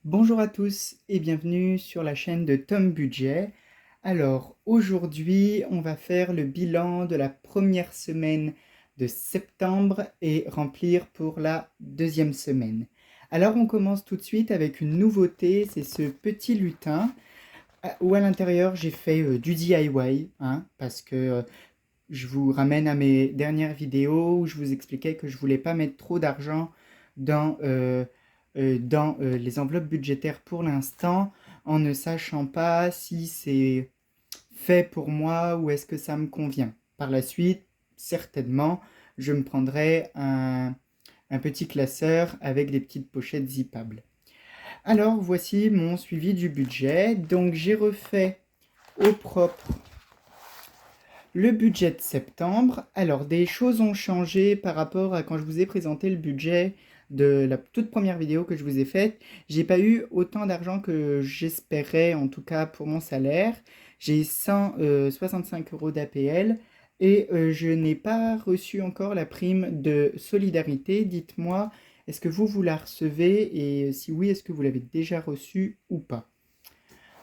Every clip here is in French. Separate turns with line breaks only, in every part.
Bonjour à tous et bienvenue sur la chaîne de Tom Budget. Alors aujourd'hui on va faire le bilan de la première semaine de septembre et remplir pour la deuxième semaine. Alors on commence tout de suite avec une nouveauté, c'est ce petit lutin où à l'intérieur j'ai fait du DIY, parce que je vous ramène à mes dernières vidéos où je vous expliquais que je voulais pas mettre trop d'argent dans, les enveloppes budgétaires pour l'instant, en ne sachant pas si c'est fait pour moi ou est-ce que ça me convient. Par la suite, certainement, je me prendrai un petit classeur avec des petites pochettes zippables. Alors, voici mon suivi du budget. Donc, j'ai refait au propre le budget de septembre. Alors, des choses ont changé par rapport à quand je vous ai présenté le budget de la toute première vidéo que je vous ai faite. J'ai pas eu autant d'argent que j'espérais, en tout cas pour mon salaire. J'ai 165 euros d'APL et je n'ai pas reçu encore la prime de solidarité. Dites-moi, est-ce que vous la recevez et si oui, est-ce que vous l'avez déjà reçue ou pas?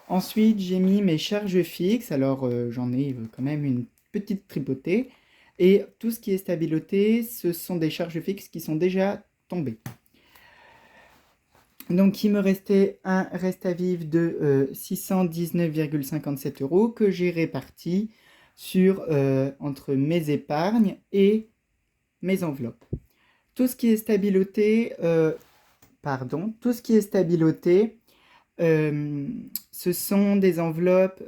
Ensuite, j'ai mis mes charges fixes. Alors, j'en ai quand même une petite tripotée. Et tout ce qui est stabiloté, ce sont des charges fixes qui sont déjà tombées. Donc, il me restait un reste à vivre de 619,57 euros que j'ai réparti entre mes épargnes et mes enveloppes. Tout ce qui est stabiloté, tout ce qui est stabiloté, ce sont des enveloppes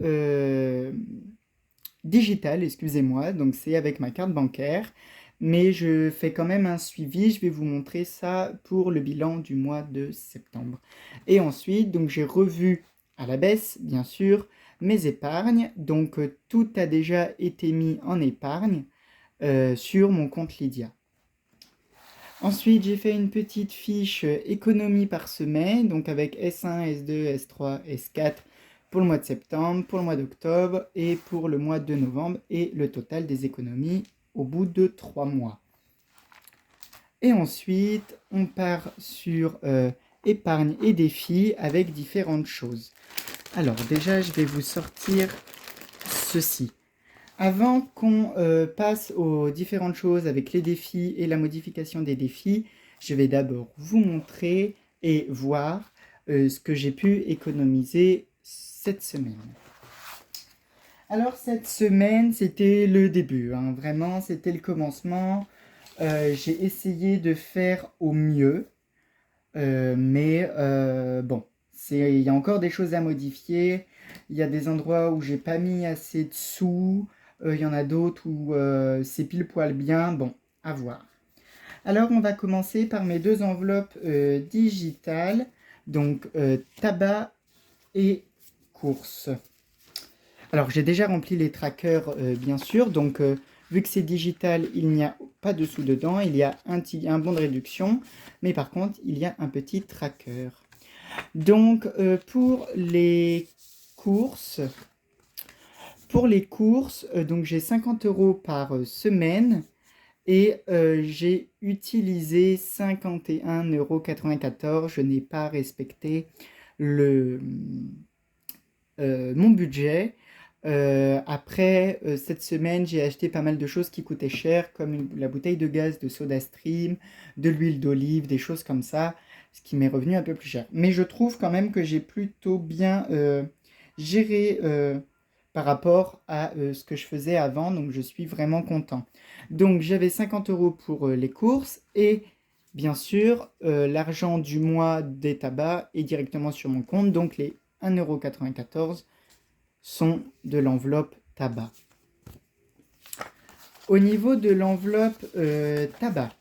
digitales, excusez-moi, donc c'est avec ma carte bancaire, mais je fais quand même un suivi, je vais vous montrer ça pour le bilan du mois de septembre. Et ensuite, donc j'ai revu à la baisse, bien sûr, mes épargnes, donc tout a déjà été mis en épargne sur mon compte Lydia. Ensuite, j'ai fait une petite fiche économie par semaine, donc avec S1, S2, S3, S4 pour le mois de septembre, pour le mois d'octobre et pour le mois de novembre, et le total des économies au bout de 3 mois. Et ensuite, on part sur épargne et défis avec différentes choses. Alors déjà, je vais vous sortir ceci. Avant qu'on passe aux différentes choses avec les défis et la modification des défis, je vais d'abord vous montrer et voir ce que j'ai pu économiser cette semaine. Alors cette semaine, c'était le début, vraiment, c'était le commencement. J'ai essayé de faire au mieux, mais bon, il y a encore des choses à modifier. Il y a des endroits où j'ai pas mis assez de sous. Il y en a d'autres où c'est pile poil bien. Bon, à voir. Alors, on va commencer par mes deux enveloppes digitales. Donc, tabac et courses. Alors, j'ai déjà rempli les trackers, bien sûr. Donc, vu que c'est digital, il n'y a pas de sous dedans. Il y a un bon de réduction. Mais par contre, il y a un petit tracker. Donc, pour les courses, donc j'ai 50 euros par semaine et j'ai utilisé 51,94 €. Je n'ai pas respecté mon budget. Après, cette semaine, j'ai acheté pas mal de choses qui coûtaient cher, comme la bouteille de gaz de SodaStream, de l'huile d'olive, des choses comme ça, ce qui m'est revenu un peu plus cher. Mais je trouve quand même que j'ai plutôt bien géré par rapport à ce que je faisais avant, donc je suis vraiment content. Donc j'avais 50 euros pour les courses et bien sûr l'argent du mois des tabacs est directement sur mon compte, donc les 1,94 € sont de l'enveloppe tabac. Au niveau de l'enveloppe tabac,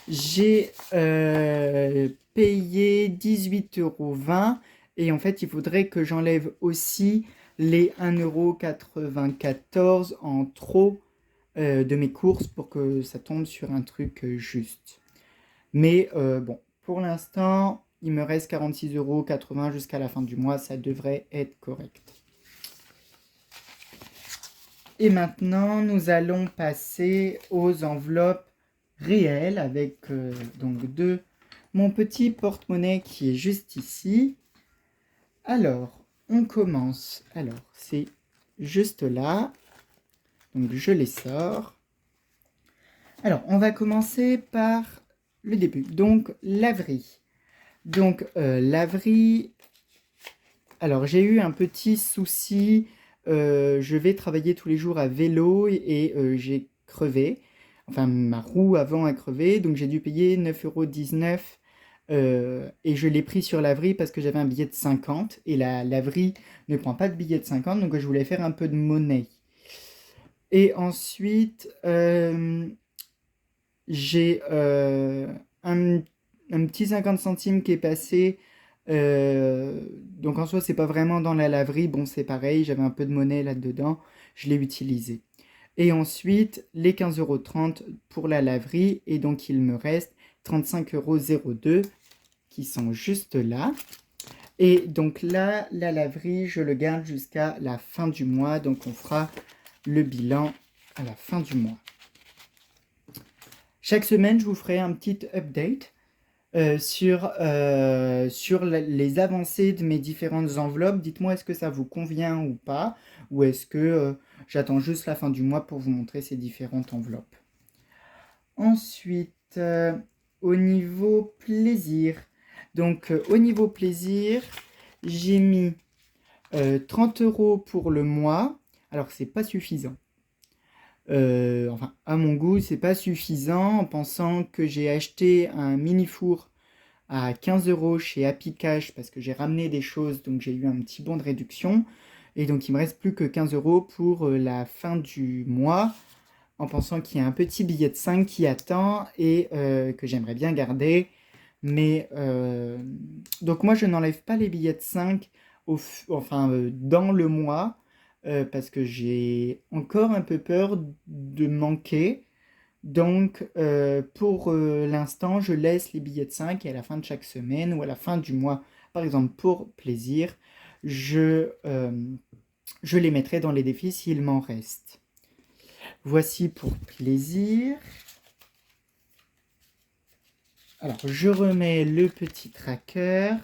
j'ai payé 18,20 € et en fait il faudrait que j'enlève aussi les 1,94 € en trop de mes courses pour que ça tombe sur un truc juste. Mais bon, pour l'instant, il me reste 46,80 € jusqu'à la fin du mois, ça devrait être correct. Et maintenant, nous allons passer aux enveloppes réelles avec donc deux mon petit porte-monnaie qui est juste ici. Alors, on commence. Alors, c'est juste là. Donc, je les sors. Alors, on va commencer par le début. Donc, laverie. Donc, laverie. Alors, j'ai eu un petit souci. Je vais travailler tous les jours à vélo et j'ai crevé. Enfin, ma roue avant a crevé. Donc, j'ai dû payer 9,19 €. Et je l'ai pris sur laverie parce que j'avais un billet de 50. Et la laverie ne prend pas de billet de 50. Donc, je voulais faire un peu de monnaie. Et ensuite, j'ai un petit 50 centimes qui est passé. Donc en soi, c'est pas vraiment dans la laverie. Bon, c'est pareil, j'avais un peu de monnaie là-dedans. Je l'ai utilisé. Et ensuite, les 15,30 € pour la laverie. Et donc, il me reste 35,02 € qui sont juste là. Et donc là, la laverie, je le garde jusqu'à la fin du mois. Donc, on fera le bilan à la fin du mois. Chaque semaine, je vous ferai un petit update sur les avancées de mes différentes enveloppes. Dites-moi, est-ce que ça vous convient ou pas? Ou est-ce que j'attends juste la fin du mois pour vous montrer ces différentes enveloppes? Ensuite, au niveau plaisir. Donc, au niveau plaisir, j'ai mis 30 € pour le mois. Alors, c'est pas suffisant. Enfin, à mon goût, c'est pas suffisant en pensant que j'ai acheté un mini four à 15 € chez Happy Cash parce que j'ai ramené des choses, donc j'ai eu un petit bon de réduction. Et donc il me reste plus que 15 € pour la fin du mois, en pensant qu'il y a un petit billet de 5 qui attend et que j'aimerais bien garder. Mais donc moi je n'enlève pas les billets de 5 dans le mois parce que j'ai encore un peu peur de manquer. Donc, pour l'instant, je laisse les billets de 5 et à la fin de chaque semaine ou à la fin du mois, par exemple pour plaisir, je les mettrai dans les défis s'il m'en reste. Voici pour plaisir. Alors, je remets le petit tracker.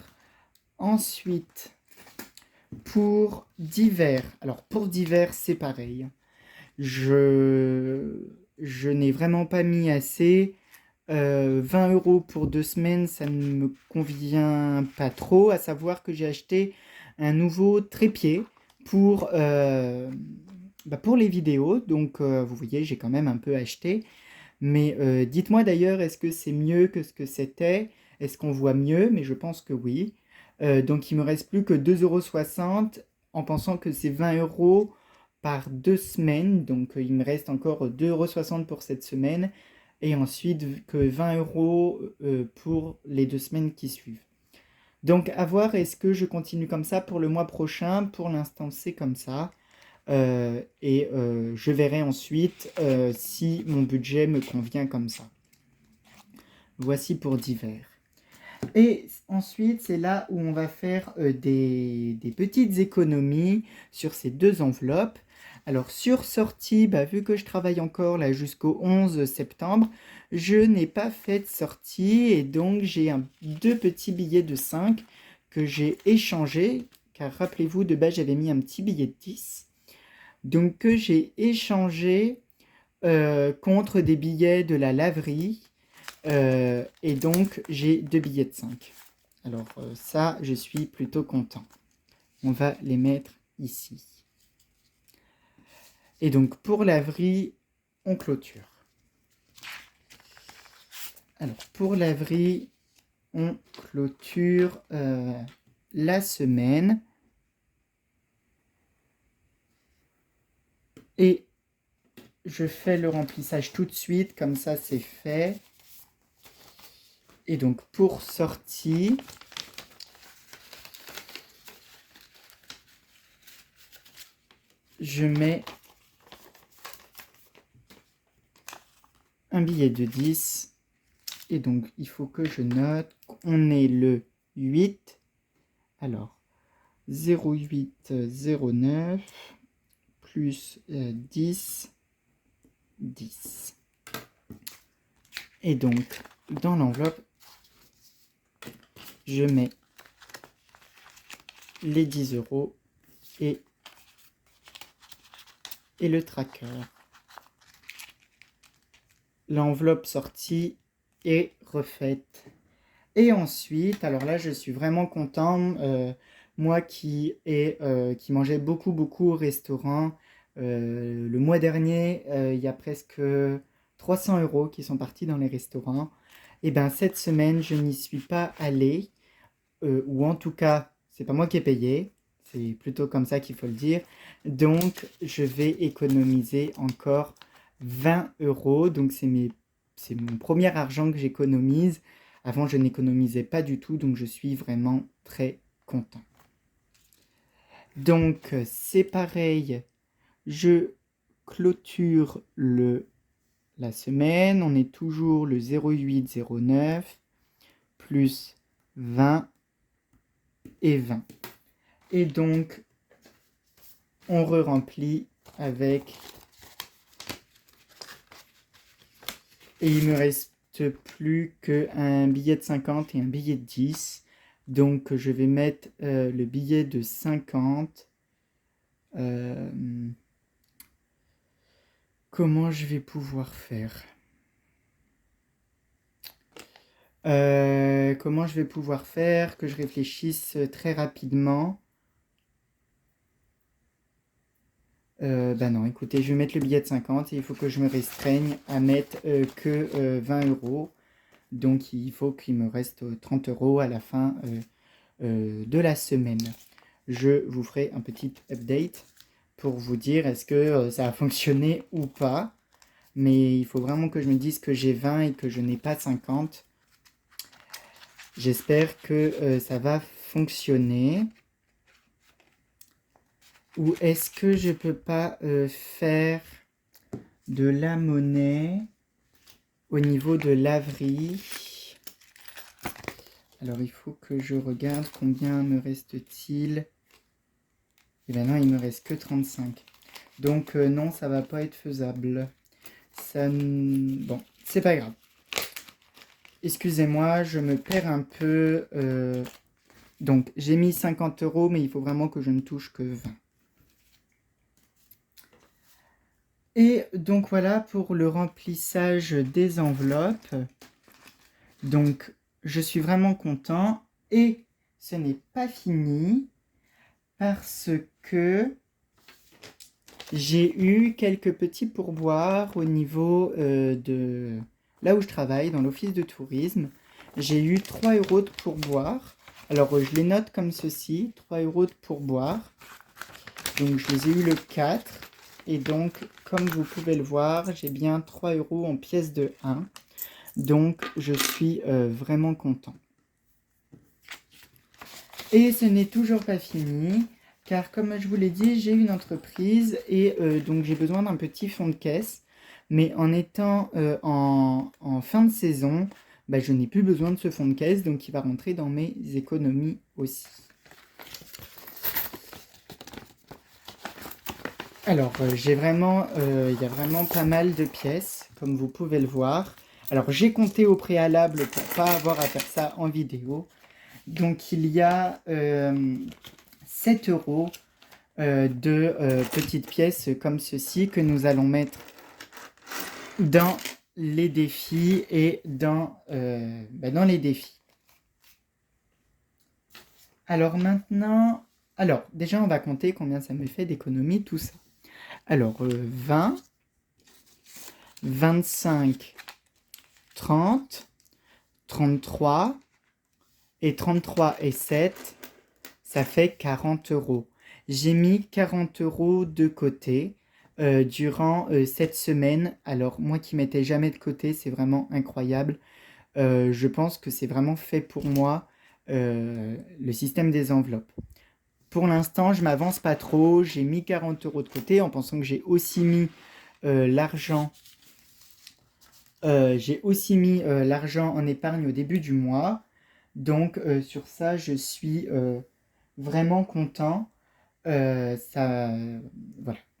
Ensuite, pour divers. Alors, pour divers, c'est pareil. Je n'ai vraiment pas mis assez. 20 € pour 2 semaines, ça ne me convient pas trop. À savoir que j'ai acheté un nouveau trépied pour les vidéos. Donc, vous voyez, j'ai quand même un peu acheté. Mais dites-moi d'ailleurs, est-ce que c'est mieux que ce que c'était? Est-ce qu'on voit mieux? Mais je pense que oui. Donc, il me reste plus que 2,60 € en pensant que c'est 20 € par 2 semaines. Donc, il me reste encore 2,60 € pour cette semaine. Et ensuite que 20 € pour les 2 semaines qui suivent. Donc, à voir, est-ce que je continue comme ça pour le mois prochain? Pour l'instant, c'est comme ça. Et je verrai ensuite si mon budget me convient comme ça. Voici pour divers. Et ensuite, c'est là où on va faire des petites économies sur ces deux enveloppes. Alors, sur sortie, vu que je travaille encore là jusqu'au 11 septembre, je n'ai pas fait de sortie et donc j'ai deux petits billets de 5 que j'ai échangés, car rappelez-vous, de base, j'avais mis un petit billet de 10. Donc, que j'ai échangé contre des billets de la laverie. Et donc, j'ai deux billets de 5. Alors, ça, je suis plutôt content. On va les mettre ici. Et donc, pour laverie, on clôture. Alors, pour laverie, on clôture la semaine. Et je fais le remplissage tout de suite, comme ça, c'est fait. Et donc, pour sortie, je mets un billet de 10. Et donc, il faut que je note qu'on est le 8. Alors, 0,809 plus 10, 10. Et donc, dans l'enveloppe, je mets les 10 euros et le tracker. L'enveloppe sortie est refaite. Et ensuite, alors là, je suis vraiment content. Moi qui mangeais beaucoup au restaurant, le mois dernier, il y a presque 300 euros qui sont partis dans les restaurants. Et bien cette semaine, je n'y suis pas allé, ou en tout cas, c'est pas moi qui ai payé. C'est plutôt comme ça qu'il faut le dire. Donc, je vais économiser encore 20 euros. Donc, c'est mon premier argent que j'économise. Avant, je n'économisais pas du tout, donc je suis vraiment très content. Donc, c'est pareil. Je clôture la semaine. On est toujours le 0809 plus 20 et 20. Et donc, on re-remplit avec... Et il me reste plus qu'un billet de 50 et un billet de 10. Donc, je vais mettre le billet de 50. Comment je vais pouvoir faire Comment je vais pouvoir faire que je réfléchisse très rapidement. Bah non, écoutez, je vais mettre le billet de 50 et il faut que je me restreigne à mettre que 20 euros. Donc il faut qu'il me reste 30 euros à la fin de la semaine. Je vous ferai un petit update pour vous dire est-ce que ça a fonctionné ou pas. Mais il faut vraiment que je me dise que j'ai 20 et que je n'ai pas 50. J'espère que ça va fonctionner. Ou est-ce que je peux pas faire de la monnaie au niveau de laverie? Alors il faut que je regarde combien me reste-t-il. Et bien non, il me reste que 35. Donc non, ça va pas être faisable. Bon, c'est pas grave. Excusez-moi, je me perds un peu. Donc j'ai mis 50 euros, mais il faut vraiment que je ne touche que 20. Et donc voilà pour le remplissage des enveloppes. Donc je suis vraiment content. Et ce n'est pas fini parce que j'ai eu quelques petits pourboires au niveau de là où je travaille, dans l'office de tourisme. J'ai eu 3 euros de pourboire. Alors je les note comme ceci, 3 euros de pourboire. Donc je les ai eu le 4. Et donc, comme vous pouvez le voir, j'ai bien 3 euros en pièces de 1. Donc, je suis vraiment content. Et ce n'est toujours pas fini, car comme je vous l'ai dit, j'ai une entreprise et donc j'ai besoin d'un petit fonds de caisse. Mais en étant en fin de saison, bah, je n'ai plus besoin de ce fonds de caisse, donc il va rentrer dans mes économies aussi. Alors, il y a vraiment pas mal de pièces, comme vous pouvez le voir. Alors, j'ai compté au préalable pour pas avoir à faire ça en vidéo. Donc, il y a 7 euros de petites pièces comme ceci que nous allons mettre dans les défis et dans les défis. Alors maintenant, déjà on va compter combien ça me fait d'économie tout ça. Alors 20, 25, 30, 33 et 33 et 7, ça fait 40 euros. J'ai mis 40 euros de côté durant cette semaine. Alors moi qui mettais jamais de côté, c'est vraiment incroyable. Je pense que c'est vraiment fait pour moi le système des enveloppes. Pour l'instant, je m'avance pas trop. J'ai mis 40 euros de côté en pensant que j'ai aussi mis l'argent. L'argent en épargne au début du mois. Donc sur ça, je suis vraiment content. Voilà.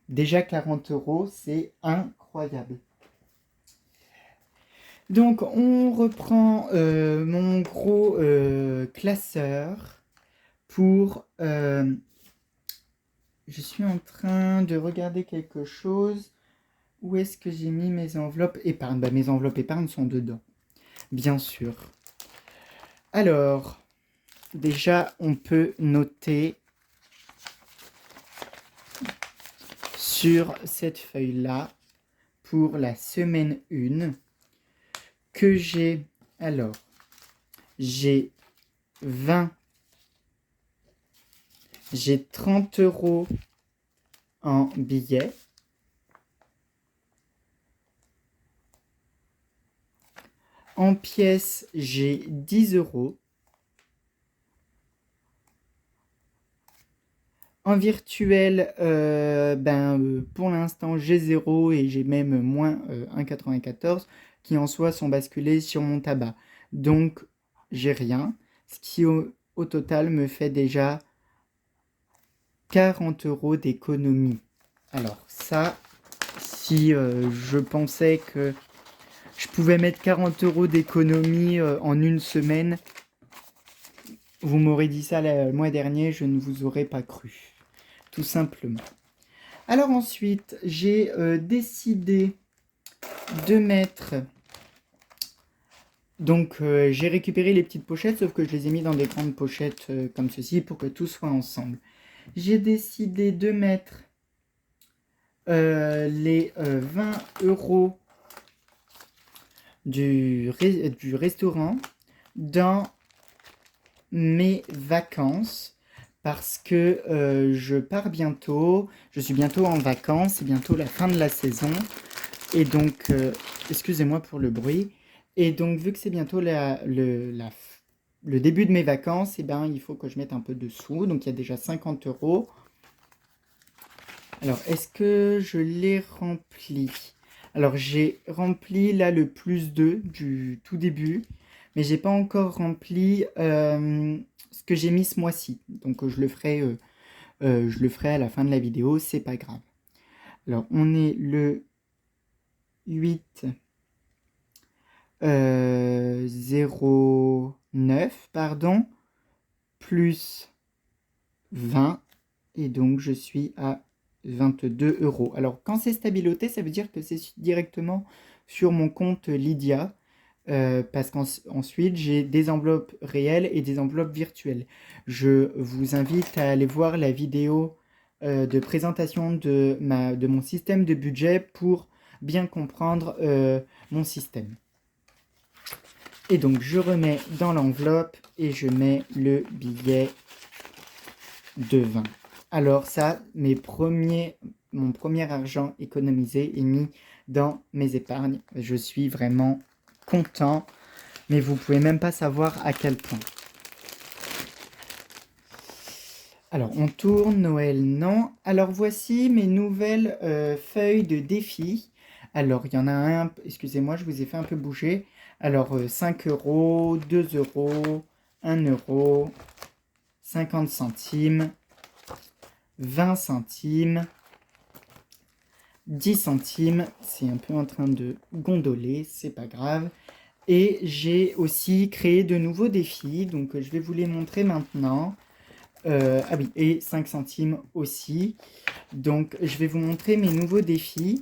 Déjà 40 euros, c'est incroyable. Donc, on reprend mon gros classeur pour... je suis en train de regarder quelque chose. Où est-ce que j'ai mis mes enveloppes épargne? Bah, mes enveloppes épargne sont dedans, bien sûr. Alors, déjà, on peut noter sur cette feuille-là, pour la semaine 1, que j'ai... Alors, j'ai 20... J'ai 30 € en billets. En pièces, j'ai 10 €. En virtuel, pour l'instant, j'ai 0 et j'ai même moins 1,94 qui en soi sont basculés sur mon tabac. Donc, j'ai rien. Ce qui au total me fait déjà 40 € d'économie. Alors ça, si je pensais que je pouvais mettre 40 € d'économie en une semaine, vous m'aurez dit ça le mois dernier, je ne vous aurais pas cru. Tout simplement. Alors ensuite, j'ai décidé de mettre... Donc j'ai récupéré les petites pochettes, sauf que je les ai mis dans des grandes pochettes comme ceci pour que tout soit ensemble. J'ai décidé de mettre les 20 € du restaurant dans mes vacances parce que je pars bientôt, je suis bientôt en vacances, c'est bientôt la fin de la saison et donc, excusez-moi pour le bruit, et donc vu que c'est bientôt le début de mes vacances, et ben, il faut que je mette un peu de sous, donc il y a déjà 50 €. Alors, est-ce que je l'ai rempli? Alors, j'ai rempli là le +2 du tout début, mais j'ai pas encore rempli ce que j'ai mis ce mois-ci. Donc, je le ferai à la fin de la vidéo, c'est pas grave. Alors, on est le 8 09, pardon, plus 20, et donc je suis à 22 €. Alors, quand c'est stabiloté, ça veut dire que c'est directement sur mon compte Lydia, parce qu'ensuite, j'ai des enveloppes réelles et des enveloppes virtuelles. Je vous invite à aller voir la vidéo de présentation de mon système de budget pour bien comprendre mon système. Et donc, je remets dans l'enveloppe et je mets le billet de 20. Alors ça, mon premier argent économisé est mis dans mes épargnes. Je suis vraiment content, mais vous pouvez même pas savoir à quel point. Alors, on tourne, Noël, non. Alors, voici mes nouvelles feuilles de défi. Alors, il y en a un, excusez-moi, je vous ai fait un peu bouger. Alors, 5 €, 2 €, 1 €, 50 centimes, 20 centimes, 10 centimes, c'est un peu en train de gondoler, c'est pas grave. Et j'ai aussi créé de nouveaux défis, donc je vais vous les montrer maintenant. Ah oui, et 5 centimes aussi. Donc je vais vous montrer mes nouveaux défis.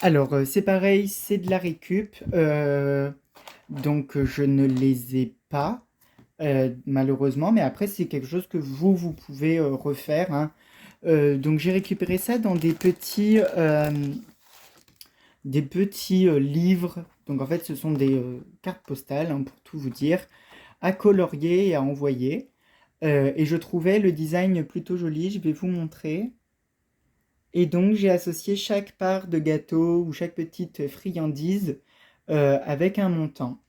Alors c'est pareil, c'est de la récup. Donc je ne les ai pas, malheureusement, mais après c'est quelque chose que vous pouvez refaire, hein. Donc j'ai récupéré ça dans des petits livres. Donc en fait ce sont des cartes postales, hein, pour tout vous dire, à colorier et à envoyer. Et je trouvais le design plutôt joli, je vais vous montrer. Et donc j'ai associé chaque part de gâteau ou chaque petite friandise avec un montant.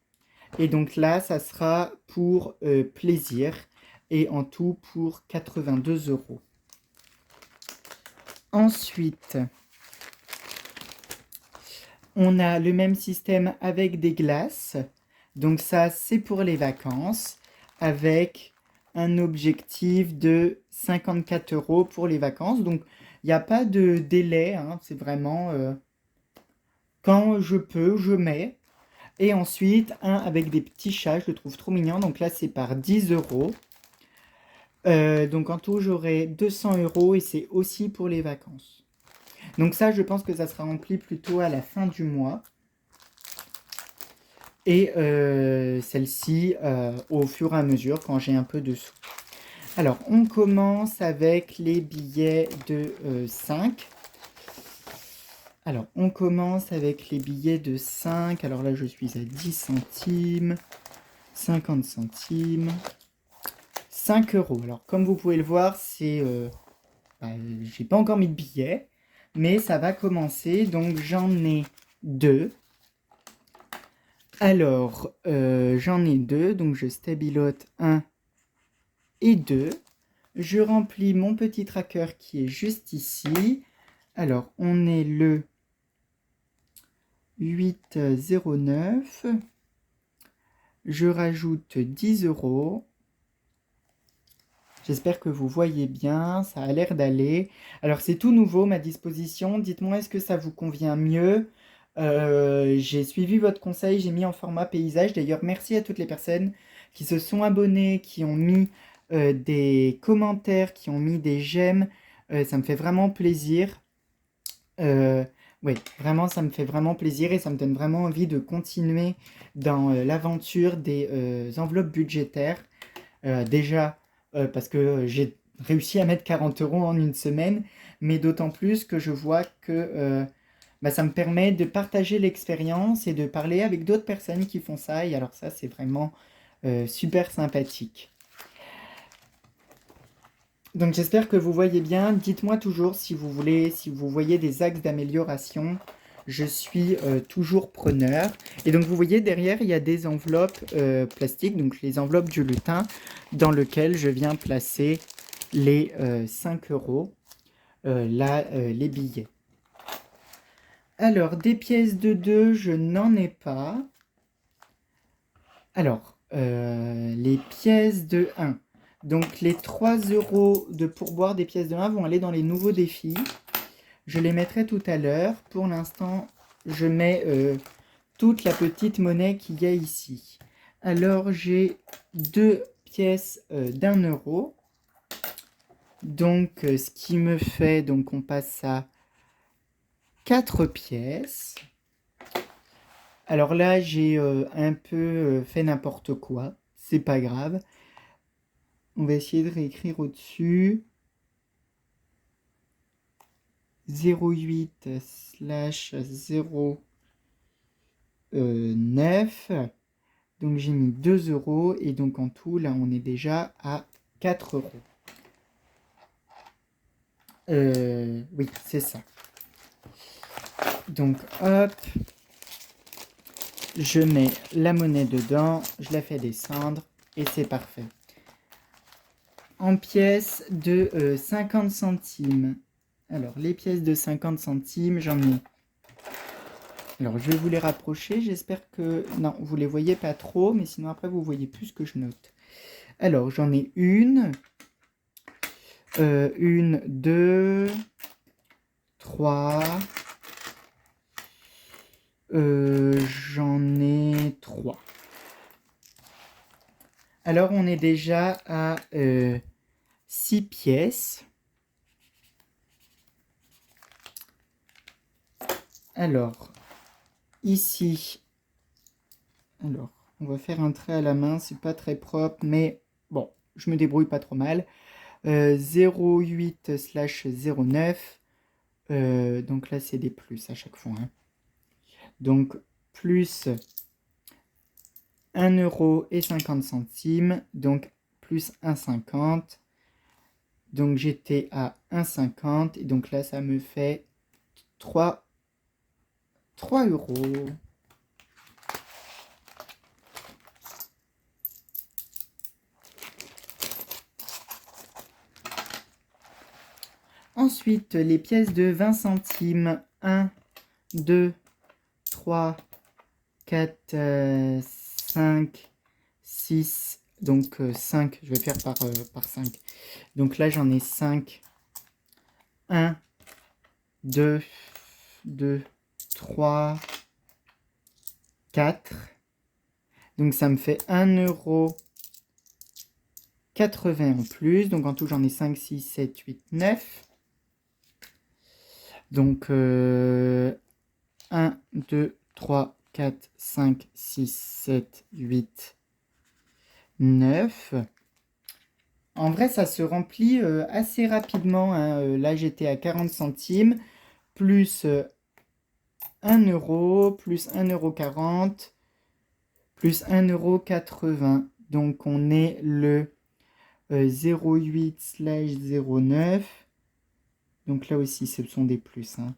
Et donc là, ça sera pour plaisir et en tout pour 82 €. Ensuite, on a le même système avec des glaces. Donc ça, c'est pour les vacances avec un objectif de 54 € pour les vacances. Donc, il n'y a pas de délai, hein, c'est vraiment quand je peux, je mets. Et ensuite, un avec des petits chats, je le trouve trop mignon. Donc là, c'est par 10 euros. Donc en tout, j'aurai 200 euros et c'est aussi pour les vacances. Donc ça, je pense que ça sera rempli plutôt à la fin du mois. Et celle-ci au fur et à mesure quand j'ai un peu de sous. Alors, on commence avec les billets de 5. Alors, on commence avec les billets de 5. Alors là, je suis à 10 centimes, 50 centimes, 5 euros. Alors, comme vous pouvez le voir, c'est... j'ai pas encore mis de billets, mais ça va commencer. Donc, j'en ai 2. Alors, j'en ai 2. Donc, je stabilote 1 et 2. Je remplis mon petit tracker qui est juste ici. Alors, on est le 8,09. Je rajoute 10 euros. J'espère que vous voyez bien, ça a l'air d'aller. Alors, c'est tout nouveau, ma disposition. Dites-moi, est-ce que ça vous convient mieux? J'ai suivi votre conseil, j'ai mis en format paysage. D'ailleurs, merci à toutes les personnes qui se sont abonnées, qui ont mis des commentaires, qui ont mis des j'aime. Ça me fait vraiment plaisir. Oui, vraiment, ça me fait vraiment plaisir et ça me donne vraiment envie de continuer dans l'aventure des enveloppes budgétaires. Déjà, parce que j'ai réussi à mettre 40 euros en une semaine, mais d'autant plus que je vois que ça me permet de partager l'expérience et de parler avec d'autres personnes qui font ça. Et alors ça, c'est vraiment super sympathique. Donc j'espère que vous voyez bien. Dites-moi toujours si vous voulez, si vous voyez des axes d'amélioration. Je suis toujours preneur. Et donc vous voyez derrière, il y a des enveloppes plastiques, donc les enveloppes du lutin, dans lesquelles je viens placer les 5 euros, là, les billets. Alors, des pièces de 2, je n'en ai pas. Alors, les pièces de 1. Donc, les 3 euros de pourboire des pièces de 1 vont aller dans les nouveaux défis. Je les mettrai tout à l'heure. Pour l'instant, je mets toute la petite monnaie qu'il y a ici. Alors, j'ai 2 pièces d'1 euro. Donc, ce qui me fait, donc on passe à 4 pièces. Alors là, j'ai un peu fait n'importe quoi. C'est pas grave. On va essayer de réécrire au-dessus. 0,8/0,9. Donc j'ai mis 2 euros. Et donc en tout, là, on est déjà à 4 euros. Oui, c'est ça. Donc hop. Je mets la monnaie dedans. Je la fais descendre. Et c'est parfait. En pièces de 50 centimes. Alors, les pièces de 50 centimes, j'en ai. Alors, je vais vous les rapprocher. J'espère que... Non, vous les voyez pas trop, mais sinon après, vous voyez plus ce que je note. Alors, j'en ai une. Une, deux, trois. J'en ai trois. Alors, on est déjà à 6 pièces. Alors, ici, alors, on va faire un trait à la main, c'est pas très propre, mais bon, je me débrouille pas trop mal. 0,8/0,9. Donc là, c'est des plus à chaque fois. Hein. Donc, plus 1,50 €. Donc, plus 1,50. Donc, j'étais à 1,50. Et donc là, ça me fait 3 euros. Ensuite, les pièces de 20 centimes. 1, 2, 3, 4, 5, 6. Donc 5, je vais faire par 5. Donc là, j'en ai 5. 1, 2, 3, 4. Donc ça me fait 1,80 € en plus. Donc en tout, j'en ai 5, 6, 7, 8, 9. Donc 1, 2, 3, 4, 5, 6, 7, 8, 9. En vrai, ça se remplit assez rapidement, hein. Là, j'étais à 40 centimes, plus 1 €, plus 1,40 €, plus 1,80 €. Donc, on est le 0,8/09. Donc là aussi, ce sont des plus, hein.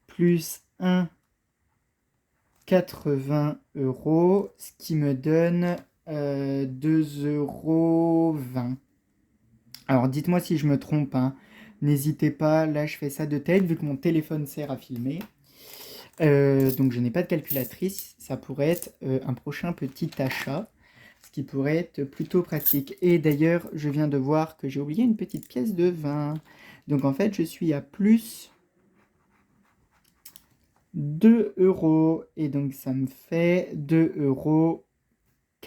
Plus 1,80 €, ce qui me donne 2,20 €. Alors dites-moi si je me trompe, hein. N'hésitez pas, là je fais ça de tête vu que mon téléphone sert à filmer. Donc je n'ai pas de calculatrice, ça pourrait être un prochain petit achat, ce qui pourrait être plutôt pratique. Et d'ailleurs, je viens de voir que j'ai oublié une petite pièce de 20. Donc en fait, je suis à plus 2 €. Et donc ça me fait 2,40 €.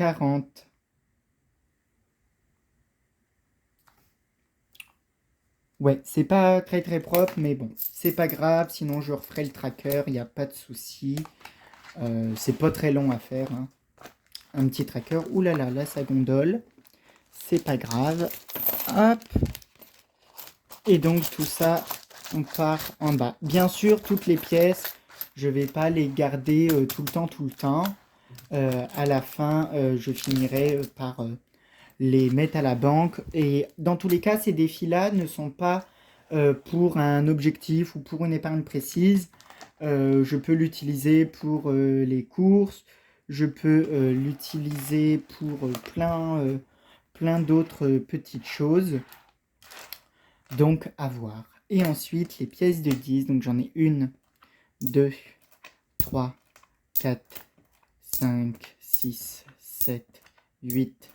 Ouais, c'est pas très très propre, mais bon, c'est pas grave, sinon je referai le tracker, il n'y a pas de souci. C'est pas très long à faire, hein. Un petit tracker, oulala, là ça gondole, c'est pas grave. Hop, et donc tout ça, on part en bas. Bien sûr, toutes les pièces, je vais pas les garder tout le temps. À la fin, je finirai par les mettre à la banque. Et dans tous les cas, ces défis-là ne sont pas pour un objectif ou pour une épargne précise. Je peux l'utiliser pour les courses, je peux l'utiliser pour plein d'autres petites choses. Donc à voir. Et ensuite, les pièces de 10. Donc j'en ai 1, 2, 3, 4, 5, 6, 7, 8,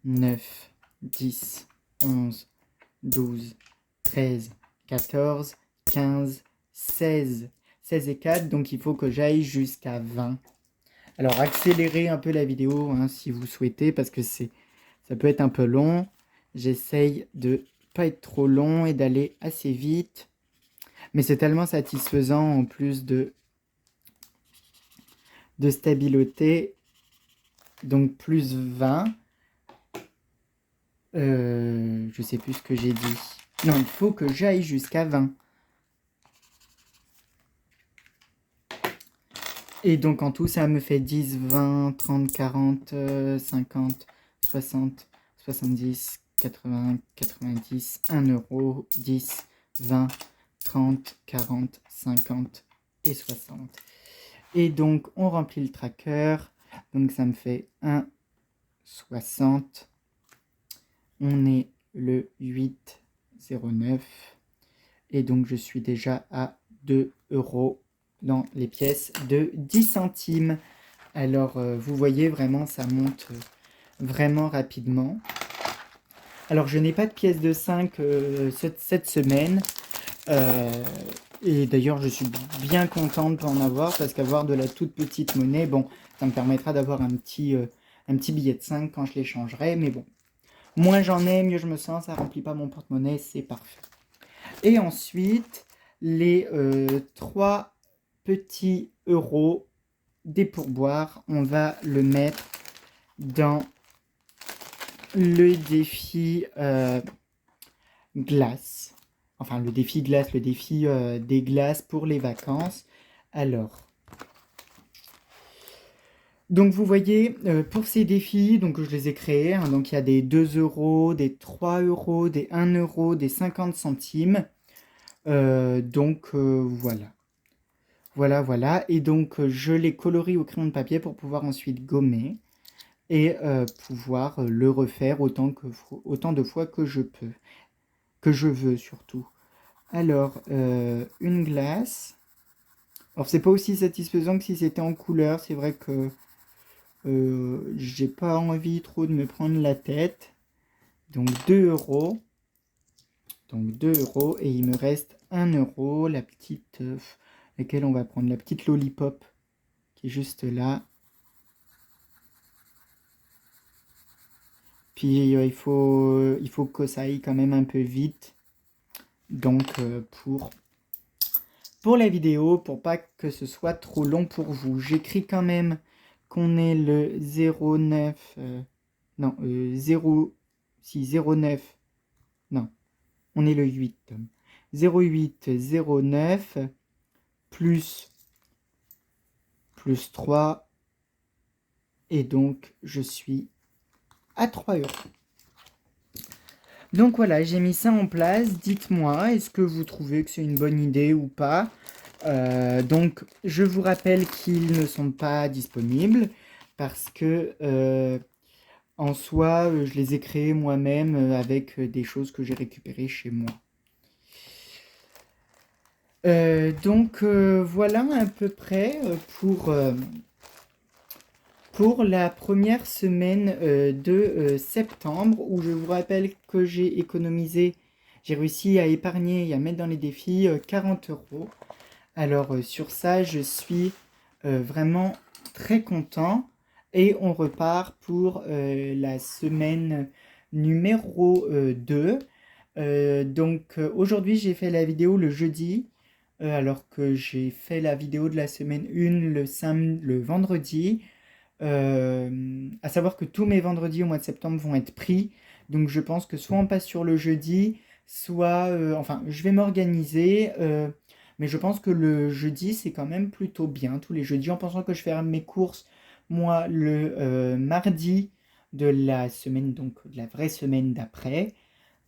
9, 10, 11, 12, 13, 14, 15, 16. 16 et 4, donc il faut que j'aille jusqu'à 20. Alors accélérez un peu la vidéo hein, si vous souhaitez, parce que ça peut être un peu long. J'essaye de pas être trop long et d'aller assez vite. Mais c'est tellement satisfaisant en plus de stabiloter. Donc plus 20. Je sais plus ce que j'ai dit. Non, il faut que j'aille jusqu'à 20. Et donc en tout, ça me fait 10, 20, 30, 40, 50, 60, 70, 80, 90, 1 €, 10, 20, 30, 40, 50 et 60. Et donc on remplit le tracker. Donc ça me fait 1, 60. On est le 8,09. Et donc je suis déjà à 2 € dans les pièces de 10 centimes. Alors vous voyez vraiment ça monte vraiment rapidement. Alors je n'ai pas de pièces de 5 cette semaine. Et d'ailleurs je suis bien content de ne pas en avoir, parce qu'avoir de la toute petite monnaie, bon, ça me permettra d'avoir un petit billet de 5 quand je l'échangerai. Mais bon, moins j'en ai, mieux je me sens, ça remplit pas mon porte-monnaie, c'est parfait. Et ensuite, les 3 petits euros des pourboires, on va le mettre dans le défi glace. Enfin, le défi glace, le défi des glaces pour les vacances. Alors, donc vous voyez, pour ces défis, donc je les ai créés, hein, donc il y a des 2 €, des 3 €, des 1 €, des 50 centimes. Donc voilà. Voilà. Et donc je les colorie au crayon de papier pour pouvoir ensuite gommer et pouvoir le refaire autant de fois que je peux. Que je veux surtout. Alors, une glace. Alors c'est pas aussi satisfaisant que si c'était en couleur. C'est vrai que j'ai pas envie trop de me prendre la tête. Donc 2 €. Donc 2 € et il me reste 1 €, la petite, laquelle on va prendre, la petite lollipop qui est juste là. Puis il faut que ça aille quand même un peu vite. Donc pour la vidéo, pour pas que ce soit trop long pour vous, j'écris quand même qu'on est le 09, non, 0, si 09, non, on est le 8, 08, 09, plus 3, et donc je suis à 3 euros. Donc voilà, j'ai mis ça en place. Dites-moi, est-ce que vous trouvez que c'est une bonne idée ou pas? Donc, je vous rappelle qu'ils ne sont pas disponibles parce que, en soi, je les ai créés moi-même avec des choses que j'ai récupérées chez moi. Donc, voilà à peu près pour la première semaine de septembre, où je vous rappelle que j'ai économisé, j'ai réussi à épargner et à mettre dans les défis 40 euros. Alors sur ça, je suis vraiment très content. Et on repart pour la semaine numéro 2. Donc aujourd'hui, j'ai fait la vidéo le jeudi, alors que j'ai fait la vidéo de la semaine 1 le vendredi. À savoir que tous mes vendredis au mois de septembre vont être pris. Donc je pense que soit on passe sur le jeudi, soit... enfin, je vais m'organiser. Mais je pense que le jeudi, c'est quand même plutôt bien. Tous les jeudis, en pensant que je fais mes courses, moi, le mardi de la semaine, donc de la vraie semaine d'après.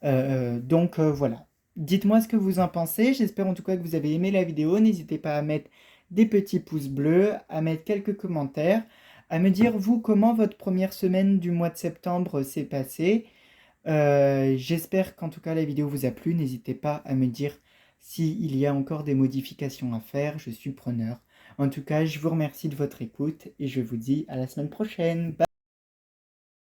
Donc voilà. Dites-moi ce que vous en pensez. J'espère en tout cas que vous avez aimé la vidéo. N'hésitez pas à mettre des petits pouces bleus, à mettre quelques commentaires, à me dire vous comment votre première semaine du mois de septembre s'est passée. J'espère qu'en tout cas la vidéo vous a plu. N'hésitez pas à me dire s'il y a encore des modifications à faire. Je suis preneur. En tout cas, je vous remercie de votre écoute et je vous dis à la semaine prochaine. Bye.